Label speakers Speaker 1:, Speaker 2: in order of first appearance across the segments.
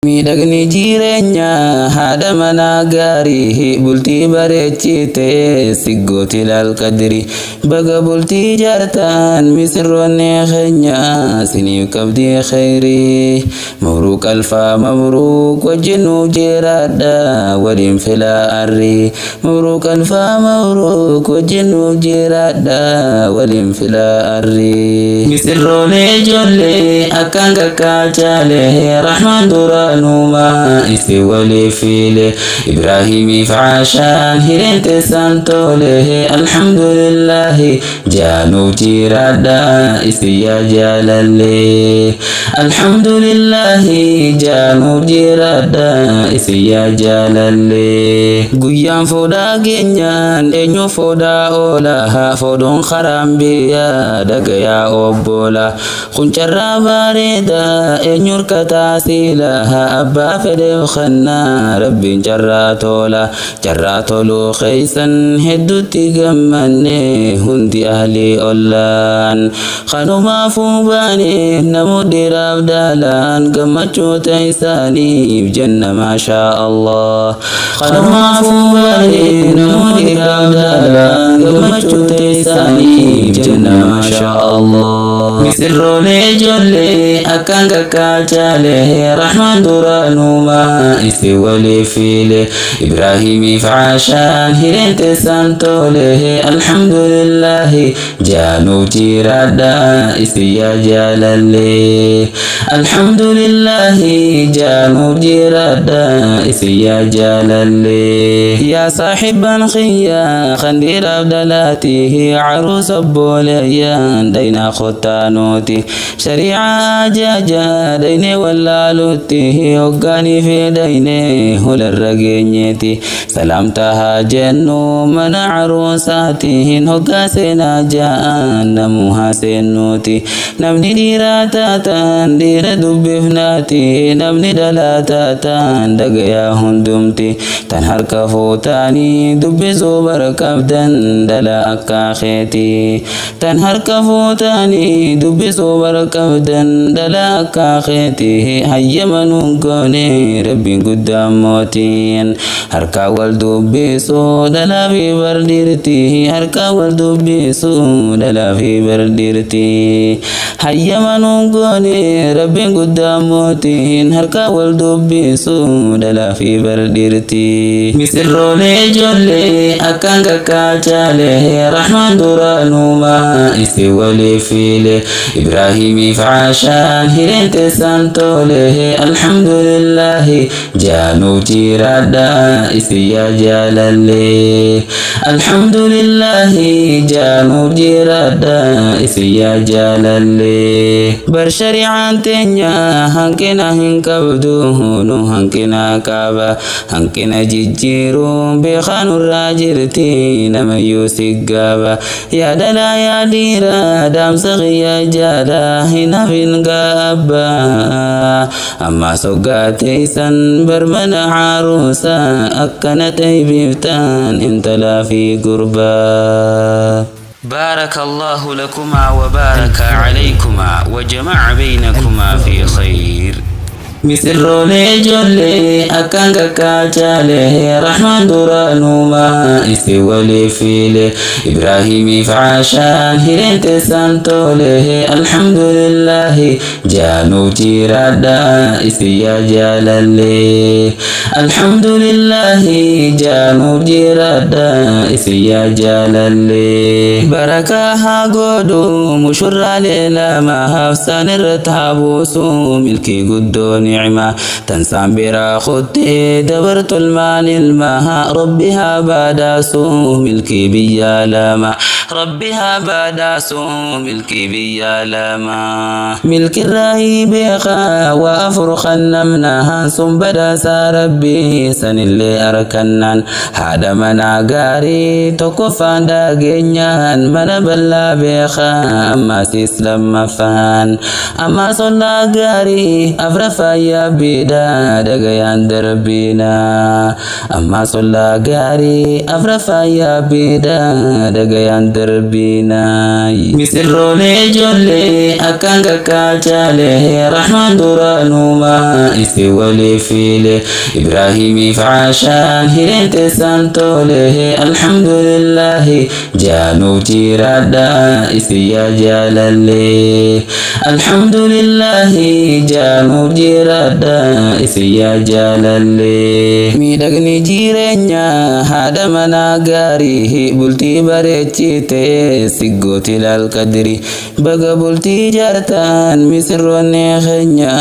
Speaker 1: Miidhagni jireenyaa haadha manaa gaarii bultii bareechite siggooti laalqadiri baga bultii jaartaan misirroonni keenya siniif qabdii khayrii mabruuq alfaa mabruuq wajjin nuuf jiraadha waliin filaa arrii mabruuq alfaa mabruuq wajjin nuuf jiraadha waliin filaa arrii misirroonni ijoollee akkaan kakkaachaalee rahmaan dura نوما إسي ولي فيله إبراهيمي فعاشان هيرنت سانتوله الحمد لله جانو جيرادا إسي يا جلالي الحمد لله جانو جيرادا إسي يا جلالي قيام فودا جنيان إنيو فودا أولا فودون خرام بيا دقيا أوبولا خنشر باريدا إنيور كتاسيلا أبا فدي خنا ربي جراتولو خيسن هدو تيغماني هندي أهلي أولان خانو ما فوباني نمو ديراب دالان قمتشو تيساني بجنة ما شاء الله خانو ما فوباني نمو ديراب دالان قمتشو تيساني بجنة ما شاء الله مسرو لجولي أكان كاكالي رحمن دورانوما إسي ولي فيله إبراهيمي فعاشان هيرنت سانتوله الحمد لله جانو جيرادا إسي يا جلالي الحمد لله جانو جيرادا إسي يا جلالي يا صاحب خيا خندير عبدالاتي عروس بوليان دينا ختانوتي شريعة جاجا ديني ولا لوتي هوغاني في ديني هول الرقينيتي سلامتها جنو من عروساتي هوغا سينا جان نموها سينوتي نمني ديراتاتان دير دبفناتي نمني دلاتاتان دقيا هندمتي تنهر كفوتاني دب زوبر كبدن دلا أكاخيتي تنهر كفوتاني دب زوبر كبدن دلا أكاخيتي هيا منون كوني ربي قدام موتين هركا والدبسو دلا في برديرتي هركا والدبسو دلا في برديرتي هيا منون كوني ربي قدام موتين هركا والدبسو دلا في برديرتي مسرو لجولي أكان كاكالي رحمن دورانوما إسي ولي فيله إبراهيمي فعاشان هيرنت سانتوله الحمد لله جانو جيرادا إسي يا جلالي الحمد لله جانو جيرادا إسي يا جلالي برشريعان تنيا هنكنا هنكبدو نو هنكنا كابا هنكنا جيجيرو بخانو الراجرتي نما يوسي قابا يا دلا يا ديرا دام سغي يا جالا هنا فين قابا أما سوقاتي سن برمنا عروسا أكنتي بفتان انت لا في قربا بارك الله لكما وبارك عليكما وجمع بينكما في خير مسرو لجولي أكان كاكالي رحمن دورانوما إسي ولي فيله إبراهيمي فعاشان هيرنت سانتوله الحمد لله جانو جيرادا إسي يا جلالي الحمد لله جانو جيرادا إسي يا جلالي بركاها قدو مشرع ليلا ما هفسان الرتابوسو ملكي قدوني نعمة تنسان برا خدي دبرت المال المها ربها بعد سوء ملكي بيا لما ربها بعد سوء ملكي بيا لما ملك الرهي بيخا وأفرخا نمنها ثم بدا ربي سن اللي أركنن هذا منا غاري تكفان داغنيان من بلا بيخا أما سيسلم مفان أما صلى غاري أفرفا fayyaa beedaa dhagayaan darbinaa amma sollaa gaarii afra fayyaa beedaa dhagayaan darbinaa misirroolee ijoollee akkaan kakkaachaalee rahmaan duraanumaa isi walii fiile ibraahimiif caashaan hireente santoole alhamdulillahi jaanuuf jiraadhaa isi yaa jaalallee alhamdulillahi jaanuuf jiraadhaa isi yaa jaalallee miidhagni jireenya haadha manaa gaarii bultii bareechite siggooti laalqadiri baga bultii jaartaan misirroonni keenya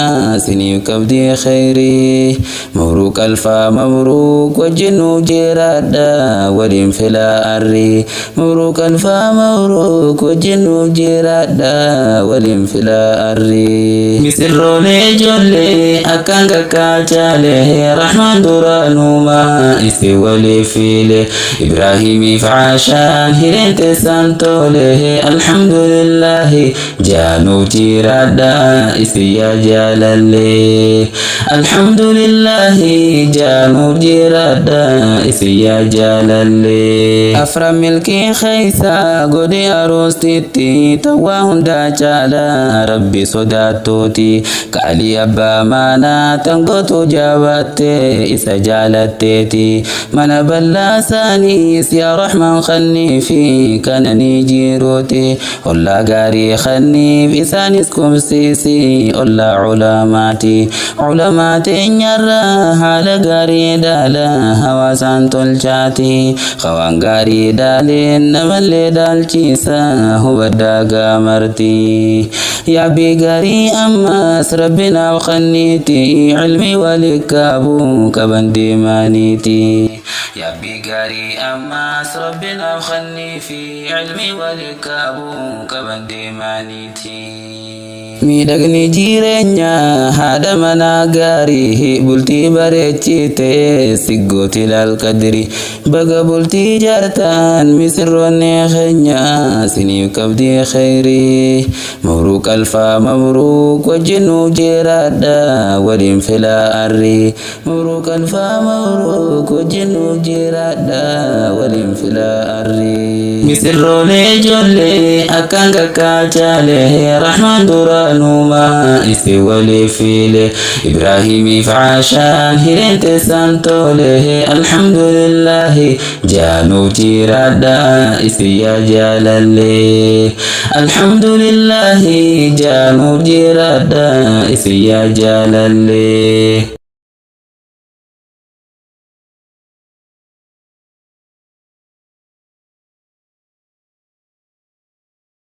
Speaker 1: siniif qabdii khayrii mabruuk alfaa mabruuk wajjinuuf jiraadhaa waliin filaa arrii mabruuk alfaa mabruuk wajjinuuf jiraadhaa waliin filaa arrii misirroolee ijoollee akkaan kakkaachaalee rahmaan duraanumaa isi walii fiile ibraahimiif caashaan hireente santoole alhamdulillahi jaanuuf jiraadhaa isi yaa jaalallee alhamdulillahi jaanuuf jiraadhaa isi yaa jaalallee afra milkii keeysaa godhi aroostitti tawwaa hundaa caalaa rabbi sodaattuuti qaalii abbaa maanaa tangootu jaabatte isa jaalatteeti mana bal'aa isaaniis yaa rahmaan kanniifi kananii jiruuti ollaa gaarii kanniif isaanis kumsiisi ollaa culamaati culamaa teenyarraa haala gaarii dhaala hawaasaan tolchaati qawaan gaarii dhaaleen namallee dhaalchiisa hubaddaa gaamarti yaabbii gaarii ammas rabbinaaf kanniiti cilmi walii kaabuu qaban deemaniiti yaabbii gaarii ammas rabbinaaf kanniifi cilmi walii kaabuu qaban deemaniiti miidhagni jireenya haadha manaa gaarii bultii bareechite siggooti laalqadiri baga bultii jaartaan misirroonni keenya siniif qabdii khayrii mabruuk alfaa mabruuk wajjinuuf jiraadhaa waliin filaa arrii mabruuk alfaa mabruuk wajjinuuf jiraadhaa waliin filaa arrii misirroolee ijoollee akkaan kakkaachaalee rahmaan duraanumaa isi walii fiile ibraahimiif caashaan hireente santoole alhamdulillahi jaanuuf jiraadhaa isi yaa jaalallee alhamdulillahi jaanuuf jiraadhaa isi yaa jaalallee